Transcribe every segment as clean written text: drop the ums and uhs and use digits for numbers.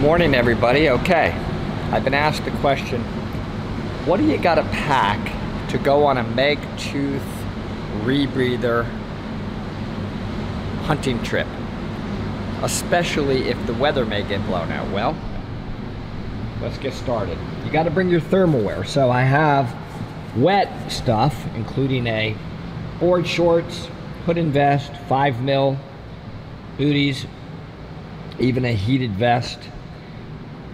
Morning, everybody. Okay, I've been asked the question, what do you got to pack to go on a Meg Tooth Rebreather hunting trip, especially if the weather may get blown out? Well, let's get started. You got to bring your thermalwear. So I have wet stuff, including a board shorts, hood and vest, 5mm booties, even a heated vest.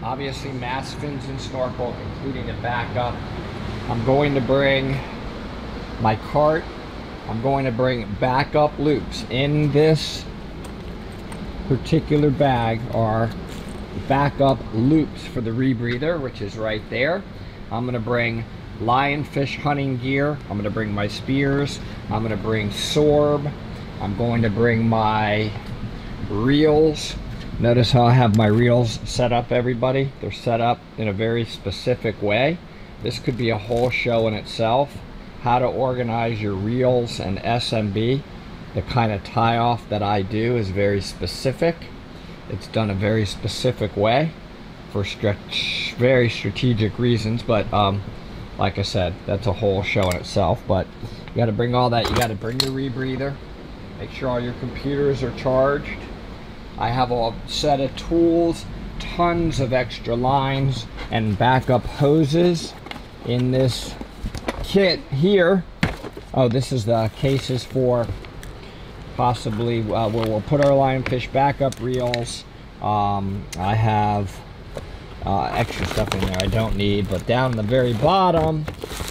Obviously mask, fins, and snorkel, including a backup. I'm going to bring my cart. I'm going to bring backup loops. In this particular bag are backup loops for the Rebreather, which is right there. I'm going to bring lionfish hunting gear. I'm going to bring my spears. I'm going to bring sorb. I'm going to bring my reels. Notice how I have my reels set up, everybody. They're set up in a very specific way. This could be a whole show in itself. How to organize your reels and SMB. The kind of tie-off that I do is very specific. It's done a very specific way for very strategic reasons, but like I said, that's a whole show in itself. But you got to bring all that. You got to bring your Rebreather. Make sure all your computers are charged. I have a set of tools, tons of extra lines and backup hoses in this kit here. Oh, this is the cases for possibly where we'll put our lionfish backup reels. I have extra stuff in there I don't need, but down the very bottom,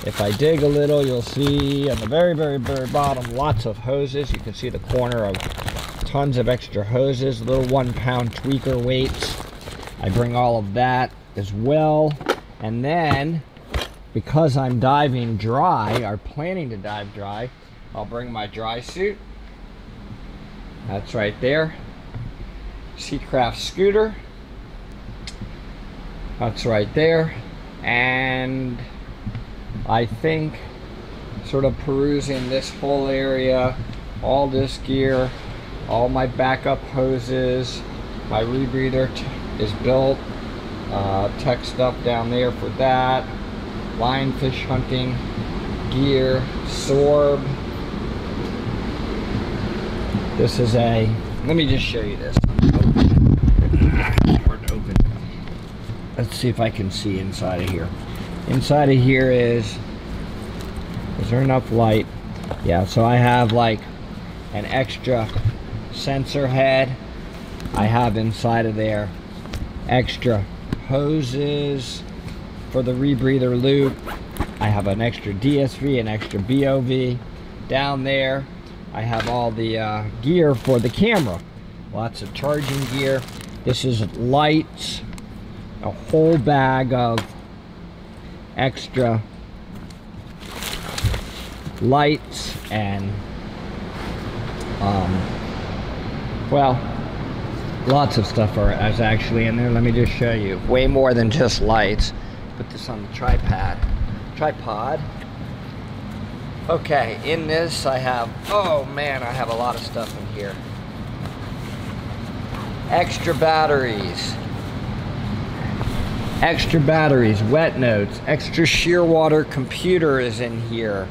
if I dig a little, you'll see on the very bottom lots of hoses. You can see the corner of tons of extra hoses, little 1 pound tweaker weights. I bring all of that as well. And then, because I'm diving dry, or planning to dive dry, I'll bring my dry suit. That's right there. Seacraft scooter. That's right there. And I think, sort of perusing this whole area, all this gear, all my backup hoses, my Rebreather is built, tech stuff down there for that, lionfish hunting gear, sorb. This is let me just show you this. Open. Let's see if I can see inside of here. Inside of here is there enough light? Yeah, so I have like an extra sensor head. I have inside of there extra hoses for the Rebreather loop. I have an extra DSV, an extra BOV. Down there I have all the gear for the camera. Lots of charging gear. This is lights, a whole bag of extra lights and well, lots of stuff is actually in there. Let me just show you. Way more than just lights. Put this on the tripod. Okay, in this I have, oh man, I have a lot of stuff in here. Extra batteries, wet notes, extra Shearwater computer is in here.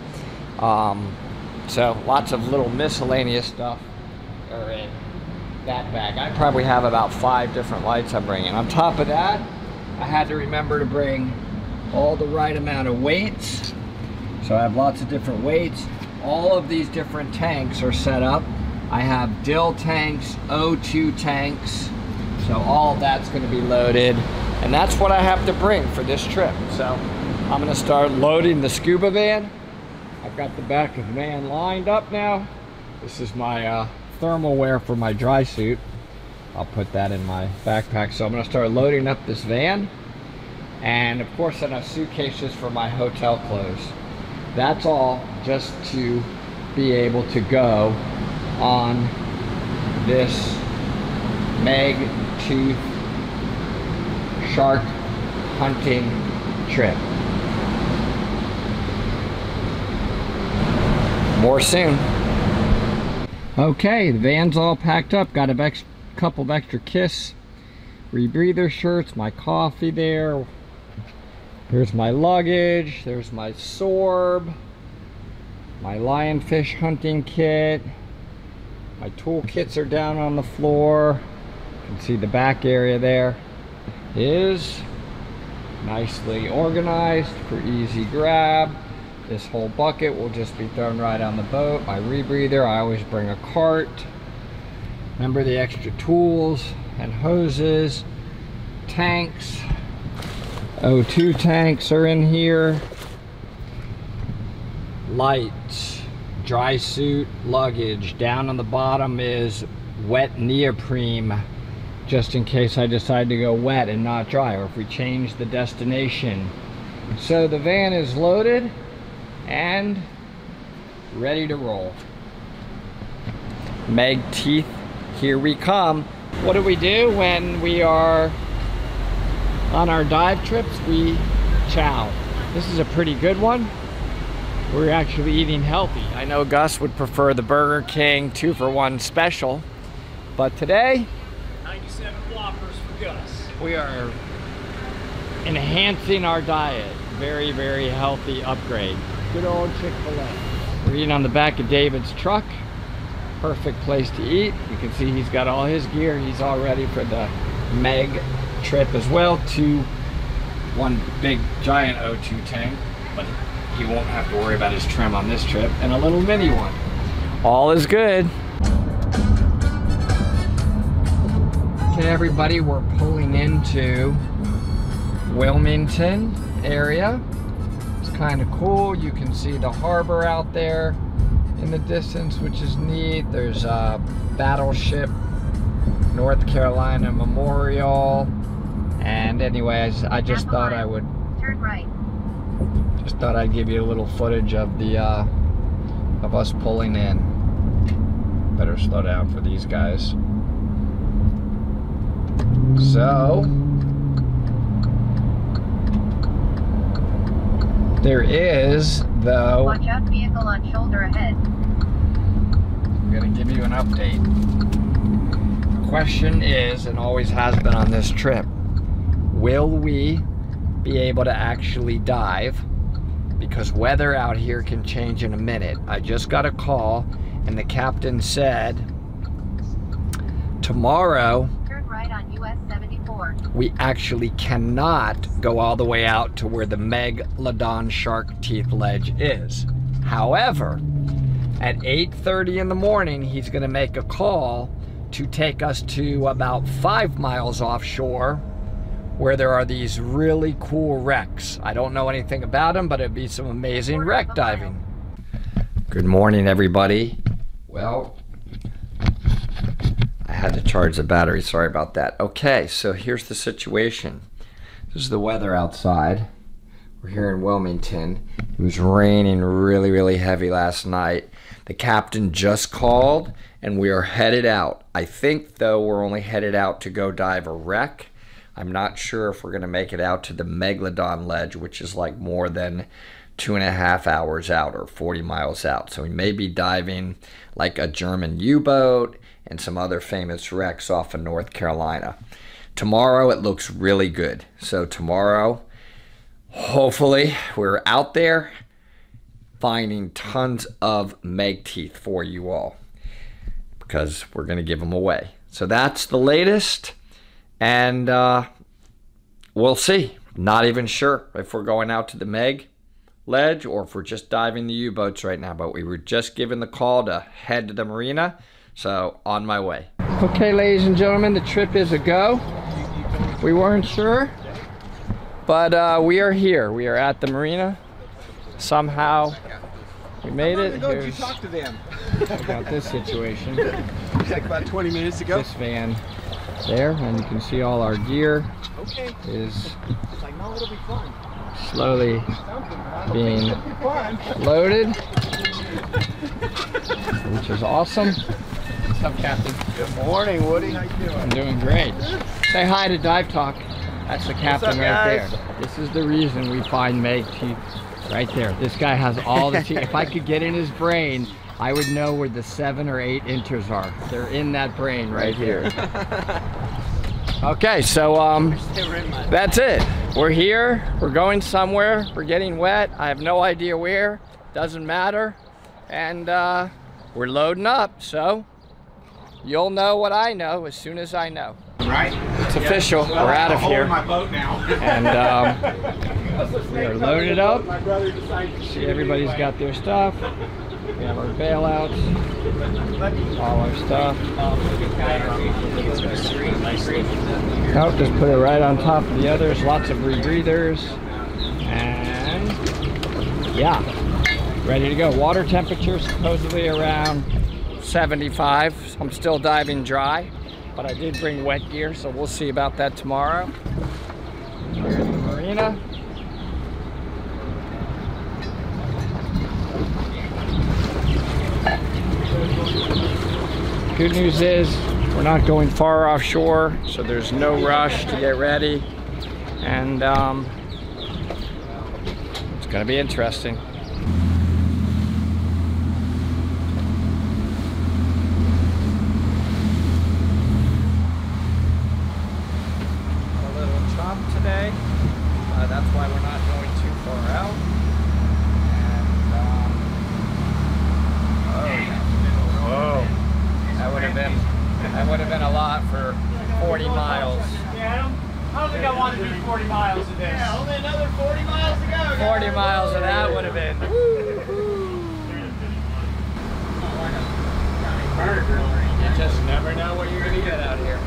So lots of little miscellaneous stuff are in that bag. I probably have about 5 different lights I'm bringing. On top of that, I had to remember to bring all the right amount of weights. So I have lots of different weights. All of these different tanks are set up. I have dill tanks, O2 tanks. So all of that's going to be loaded. And that's what I have to bring for this trip. So I'm going to start loading the Scuba van. I've got the back of the van lined up now. This is my thermal wear for my dry suit. I'll put that in my backpack. So I'm going to start loading up this van. And of course I have suitcases for my hotel clothes. That's all just to be able to go on this Meg Tooth shark hunting trip. More soon. Okay, the van's all packed up. Got a couple of extra kits Rebreather shirts, my coffee there. Here's my luggage, there's my sorb, my lionfish hunting kit. My toolkits are down on the floor. You can see the back area there is nicely organized for easy grab. This whole bucket will just be thrown right on the boat. My rebreather, I always bring a cart. Remember the extra tools and hoses, tanks. O2 tanks are in here. Lights, dry suit, luggage. Down on the bottom is wet neoprene, just in case I decide to go wet and not dry, or if we change the destination. So the van is loaded and ready to roll. Meg teeth, here we come. What do we do when we are on our dive trips? We chow. This is a pretty good one. We're actually eating healthy. I know Gus would prefer the Burger King 2-for-1 special, but today 97 Whoppers for Gus. we are enhancing our diet. Very, very healthy upgrade. Good old Chick-fil-A. We're eating on the back of David's truck. Perfect place to eat. You can see he's got all his gear. He's all ready for the Meg trip as well. One big giant O2 tank, but he won't have to worry about his trim on this trip, and a little mini one. All is good. Okay, everybody, we're pulling into Wilmington area. It's kind of cool. You can see the harbor out there in the distance, which is neat. There's a battleship North Carolina Memorial. And anyways, I just thought I would turn right. Just thought I'd give you a little footage of the of us pulling in. Better slow down for these guys. So there is, though. Watch out, vehicle on shoulder ahead. I'm gonna give you an update. The question is, and always has been on this trip, will we be able to actually dive? Because weather out here can change in a minute. I just got a call and the captain said tomorrow turn right on US 74. We actually cannot go all the way out to where the Megalodon shark teeth ledge is. However, at 8:30 in the morning, he's gonna make a call to take us to about 5 miles offshore, where there are these really cool wrecks. I don't know anything about them, but it'd be some amazing wreck diving. Good morning, everybody. Well, I had to charge the battery, sorry about that. Okay, so here's the situation. This is the weather outside. We're here in Wilmington. It was raining really, really heavy last night. The captain just called and we are headed out. I think, though, we're only headed out to go dive a wreck. I'm not sure if we're gonna make it out to the Megalodon ledge, which is like more than 2.5 hours out or 40 miles out. So we may be diving like a German U-boat and some other famous wrecks off of North Carolina. Tomorrow it looks really good. So tomorrow, hopefully, we're out there finding tons of Meg teeth for you all, because we're gonna give them away. So that's the latest. And we'll see. Not even sure if we're going out to the Meg ledge or if we're just diving the U-boats right now, but we were just given the call to head to the marina, so on my way. Okay, ladies and gentlemen, the trip is a go. We weren't sure, but we are here. We are at the marina. Somehow we made it. Here's, you talk to them. About this situation. Like about 20 minutes ago. This van there, and you can see all our gear is slowly being loaded, which is awesome. What's up, Captain? Good morning, Woody. How you doing? I'm doing great. Say hi to Dive Talk. That's the captain right there. This is the reason we find Meg teeth right there. This guy has all the teeth. If I could get in his brain, I would know where the 7 or 8 inters are. They're in that brain right here. Okay, so that's it. We're here, we're going somewhere, we're getting wet. I have no idea where, doesn't matter. And we're loading up, so you'll know what I know as soon as I know. Right? It's official, we're out of here. My boat now. And we are loaded up. See, everybody's got their stuff. We have our bailouts, all our stuff. Oh, just put it right on top of the others. Lots of rebreathers. And yeah, ready to go. Water temperature supposedly around 75. I'm still diving dry, but I did bring wet gear, so we'll see about that tomorrow. Here's the marina. Good news is we're not going far offshore, so there's no rush to get ready, and it's going to be interesting. A little chop today, that's why we're not going too far out. That would have been a lot for 40 miles. Yeah, I don't think I want to do 40 miles of this. Yeah, only another 40 miles to go. 40 miles of that would have been. You just never know what you're going to get out here.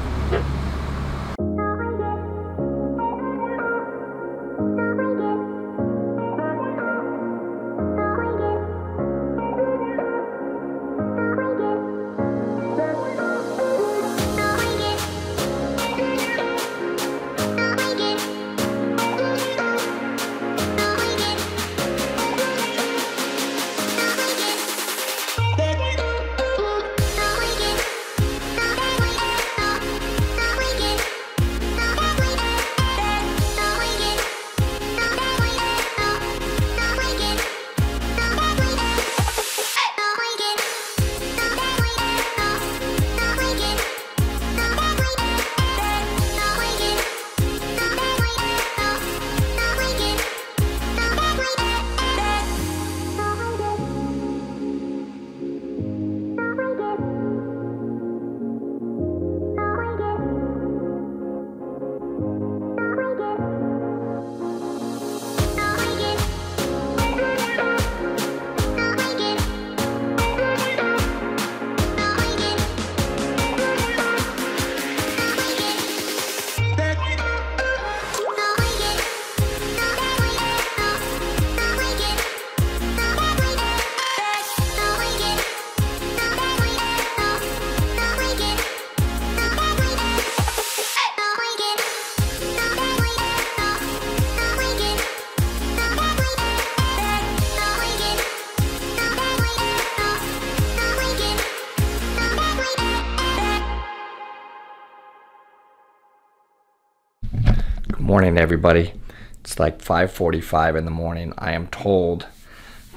Morning, everybody. It's like 5:45 in the morning. I am told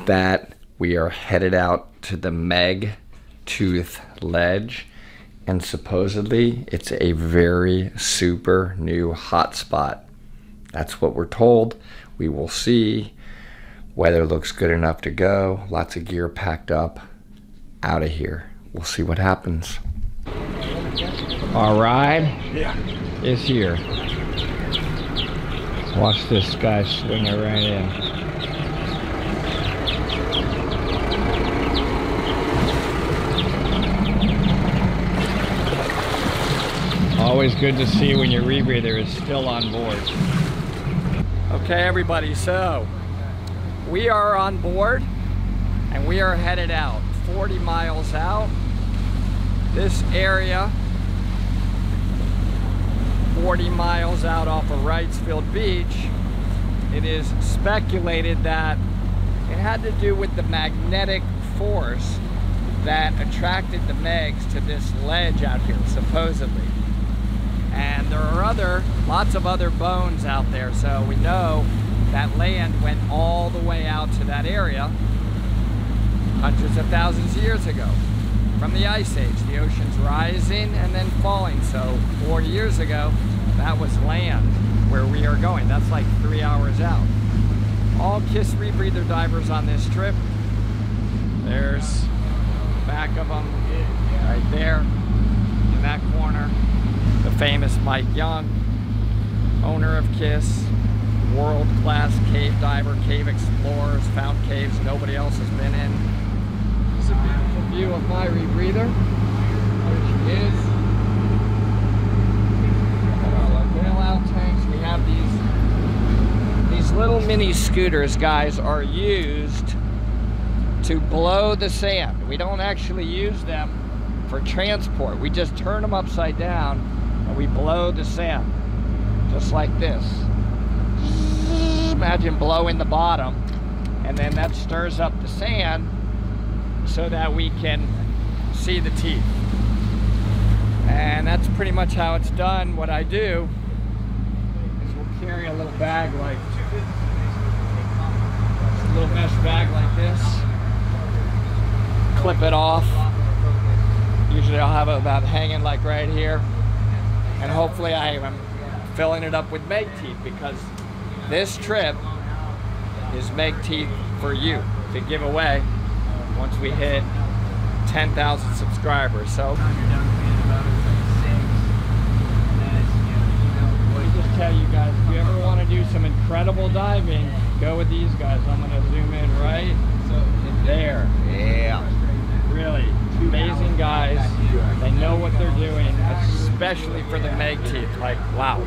that we are headed out to the Meg Tooth Ledge, and supposedly it's a very super new hotspot. That's what we're told. We will see. Weather looks good enough to go. Lots of gear packed up. Out of here. We'll see what happens. Our ride is here. Watch this guy swing it right in. Always good to see when your rebreather is still on board. Okay, everybody, so we are on board and we are headed out 40 miles out. This area, 40 miles out off of Wrightsfield Beach, it is speculated that it had to do with the magnetic force that attracted the Megs to this ledge out here, supposedly. And there are lots of other bones out there, so we know that land went all the way out to that area hundreds of thousands of years ago. from the Ice Age. The ocean's rising and then falling. So 40 years ago, that was land where we are going. That's like 3 hours out. All KISS Rebreather divers on this trip. There's the back of them right there in that corner. The famous Mike Young, owner of KISS, world-class cave diver, cave explorers, found caves nobody else has been in. This is a beautiful view of my Rebreather. There she is. Our bailout tanks. We have these little mini scooters, guys, are used to blow the sand. We don't actually use them for transport. We just turn them upside down and we blow the sand, just like this. Imagine blowing the bottom, and then that stirs up the sand so that we can see the teeth. And that's pretty much how it's done. What I do is we'll carry a little bag like a little mesh bag like this, clip it off. Usually I'll have it about hanging like right here, and hopefully I am filling it up with Meg teeth, because this trip is Meg teeth for you to give away once we hit 10,000 subscribers. So let me just tell you guys, if you ever want to do some incredible diving, go with these guys. I'm going to zoom in right there. Yeah. Really amazing guys. They know what they're doing, especially for the Meg teeth. Like, wow.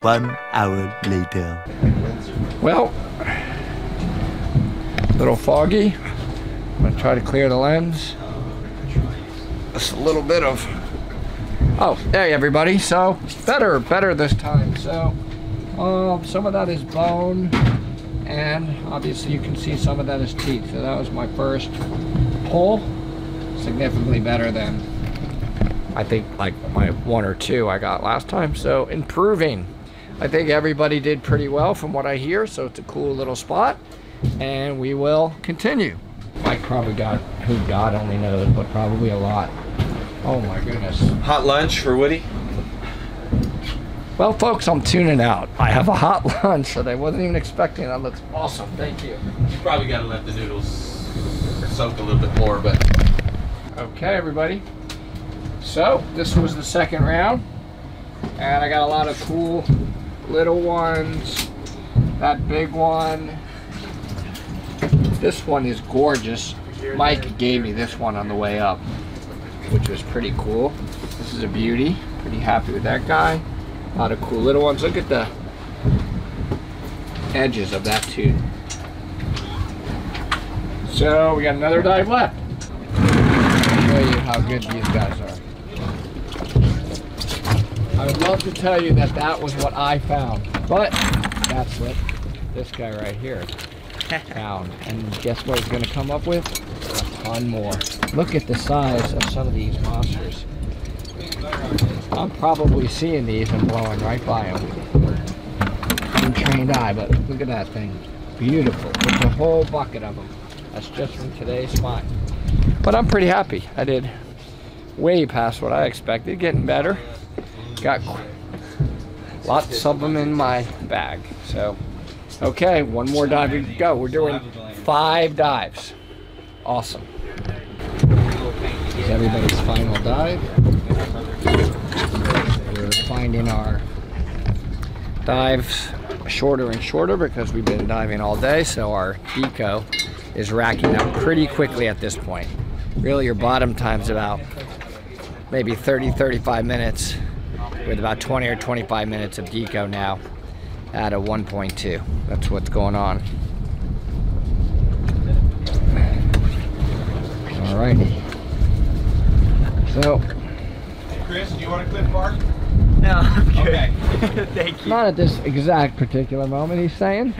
One hour later. Well, a little foggy. I'm gonna try to clear the lens. Just a little bit of, oh, hey everybody. So better this time. So some of that is bone, and obviously you can see some of that is teeth. So that was my first pull. Significantly better than I think like my 1 or 2 I got last time. So improving. I think everybody did pretty well from what I hear, so it's a cool little spot, and we will continue. Mike probably got, who God only knows, but probably a lot. Oh my goodness. Hot lunch for Woody? Well folks, I'm tuning out. I have a hot lunch that I wasn't even expecting. That looks awesome, thank you. You probably gotta let the noodles soak a little bit more, but... Okay everybody, So this was the second round, and I got a lot of cool little ones. That big one. This one is gorgeous. Mike gave me this one on the way up, which was pretty cool. This is a beauty. Pretty happy with that guy. A lot of cool little ones. Look at the edges of that tooth. So we got another dive left. I'll show you how good these guys are. I would love to tell you that that was what I found, but that's what this guy right here found. And guess what he's going to come up with? A ton more. Look at the size of some of these monsters. I'm probably seeing these and blowing right by them. Untrained eye, but look at that thing. Beautiful. It's a whole bucket of them. That's just from today's find. But I'm pretty happy. I did way past what I expected. Getting better. Got lots of them in my bag. So, okay, one more dive to go. We're doing 5 dives. Awesome. This is everybody's final dive. We're finding our dives shorter and shorter because we've been diving all day, so our deco is racking up pretty quickly at this point. Really, your bottom time's about maybe 30-35 minutes with about 20 or 25 minutes of deco now at a 1.2. That's what's going on. Alrighty. So, Chris, do you want a clip bark? No, I'm good. Okay. Thank you. not at this exact particular moment, he's saying.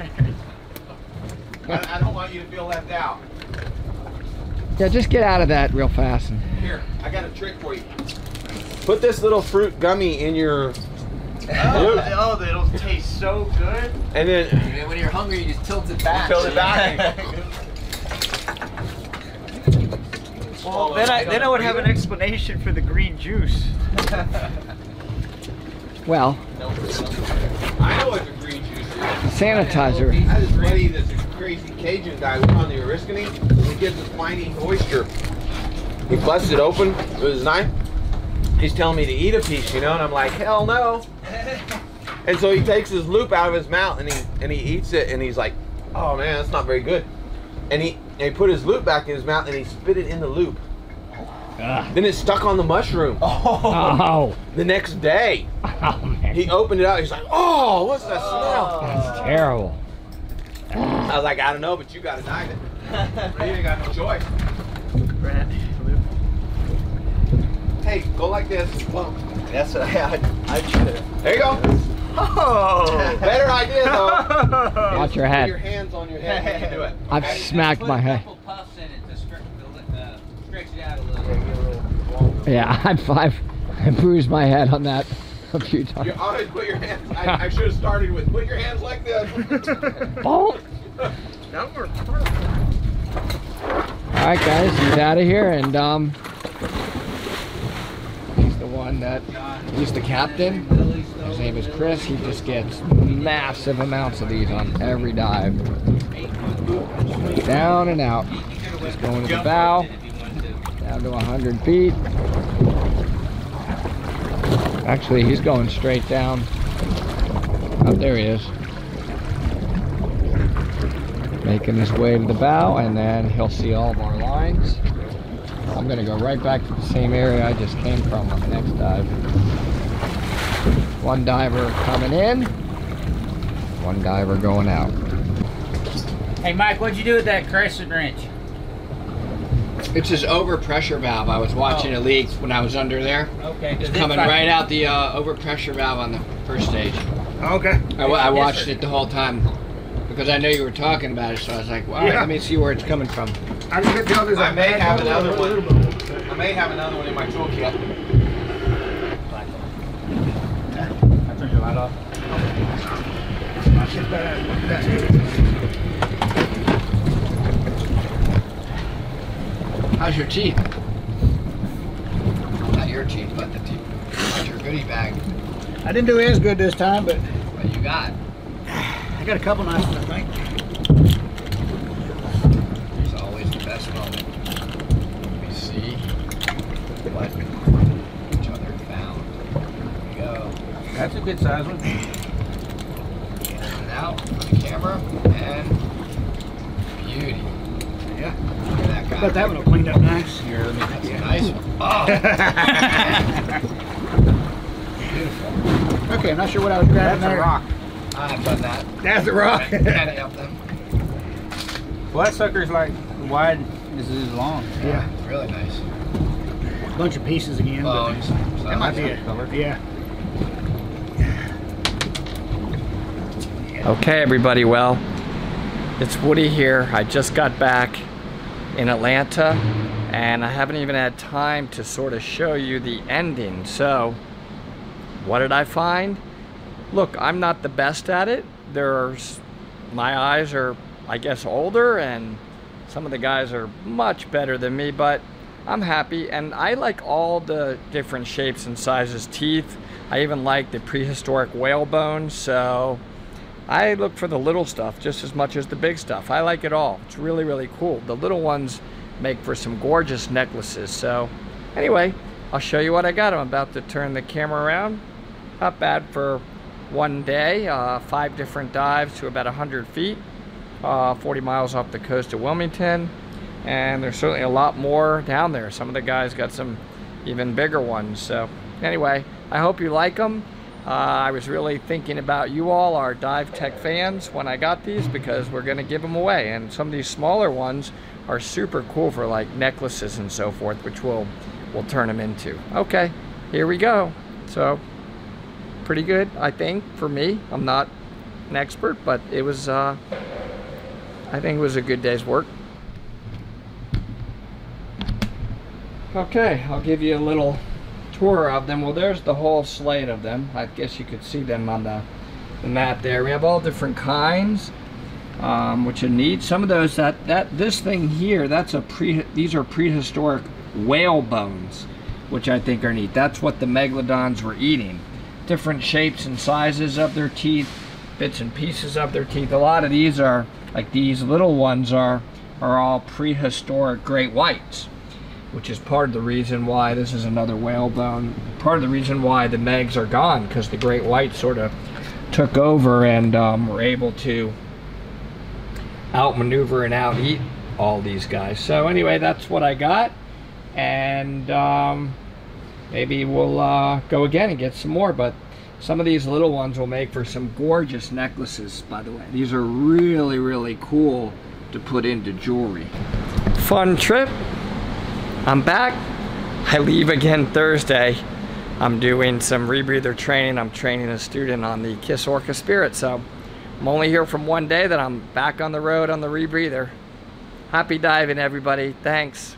I don't want you to feel left out. Yeah, just get out of that real fast. And Here, I got a trick for you. Put this little fruit gummy in your loop, Oh, it'll taste so good. and then When you're hungry, you just tilt it back. fill it back. Well, then I would have an explanation for the green juice. well, I know what the green juice is. sanitizer. I just ready this crazy Cajun guy went on the Oriskany, and he gets this tiny oyster. He busts it open with his knife. He's telling me to eat a piece, you know, and I'm like, hell no. And so he takes his loop out of his mouth and he eats it, and he's like, oh man, that's not very good. And he put his loop back in his mouth and he spit it in the loop. Then it stuck on the mushroom. Oh, The next day, oh man. he opened it up. He's like, oh, what's that smell? That's terrible. I was like, I don't know, but you gotta dive it. You ain't got no choice. Hey, go like this. Whoa. That's what I should. There you go. Oh! Better idea though. Watch your Put head. your hands on your head when you do it. I've smacked my head. Puffs in it to stretch it out a little. Yeah, I bruised my head on that a few times. You always put your hands. I should have started with put your hands like this. Oh. That worked perfect. All right, guys, he's out of here, and he's the one that he's the captain. His name is Chris. He just gets massive amounts of these on every dive. Down and out. Just going to the bow, down to 100 feet. Actually, he's going straight down. Oh, there he is. Making his way to the bow, and then he'll see all of our lines. I'm gonna go right back to the same area I just came from on the next dive. One diver coming in, one diver going out. Hey Mike, what'd you do with that crescent wrench? It's his overpressure valve. I was watching it leak when I was under there. Okay. It's coming right out the overpressure valve on the first stage. Okay. I watched it the whole time because I know you were talking about it, so I was like, well, let me see where it's coming from. I didn't tell there's I may have another one. I may have another one in my toolkit. I turned your light off. How's your teeth? Not your teeth, but the teeth. How's your goodie bag? I didn't do as good this time, but What you got? I got a couple nice ones, I think. It's always the best moment. Let me see what That's a good size one. Now on the camera and beauty. Yeah, look at that guy. But that one will clean up nice. Here, let me that's a nice one. Oh. Beautiful. Okay, I'm not sure what I was grabbing That's there. a rock. I've done that. That's a rock. Gotta help them. Well, that sucker's like wide as it is long. Yeah. It's really nice. Bunch of pieces again. Bones. But that might be it. Yeah. Okay, everybody, well, it's Woody here. I just got back in Atlanta and I haven't even had time to sort of show you the ending. So, what did I find? Look, I'm not the best at it. My eyes are, I guess, older and some of the guys are much better than me, but I'm happy and I like all the different shapes and sizes teeth. I even like the prehistoric whale bones, so I look for the little stuff just as much as the big stuff. I like it all. It's really, really cool. The little ones make for some gorgeous necklaces. So anyway, I'll show you what I got. I'm about to turn the camera around. Not bad for one day. 5 different dives to about 100 feet. 40 miles off the coast of Wilmington. And there's certainly a lot more down there. Some of the guys got some even bigger ones. So anyway, I hope you like them. I was really thinking about you all, our dive tech fans, when I got these because we're going to give them away. And some of these smaller ones are super cool for like necklaces and so forth, which we'll turn them into. Okay, here we go. So pretty good, I think, for me. I'm not an expert, but it was, I think it was a good day's work. Okay, I'll give you a little tour of them. Well, there's the whole slate of them. I guess you could see them on the map there. We have all different kinds, which are neat. Some of those this thing here, these are prehistoric whale bones, which I think are neat. That's what the megalodons were eating. Different shapes and sizes of their teeth, bits and pieces of their teeth. A lot of these are like these little ones are all prehistoric great whites, which is part of the reason why this is another whale bone. Part of the reason why the megs are gone, because the great whites sort of took over and were able to outmaneuver and out-eat all these guys. So anyway, that's what I got, and maybe we'll go again and get some more. But some of these little ones will make for some gorgeous necklaces, by the way. These are really, really cool to put into jewelry. Fun trip. I'm back. I leave again Thursday. I'm doing some rebreather training. I'm training a student on the Kiss Orca Spirit. So I'm only here from one day, then I'm back on the road on the rebreather. Happy diving, everybody. Thanks.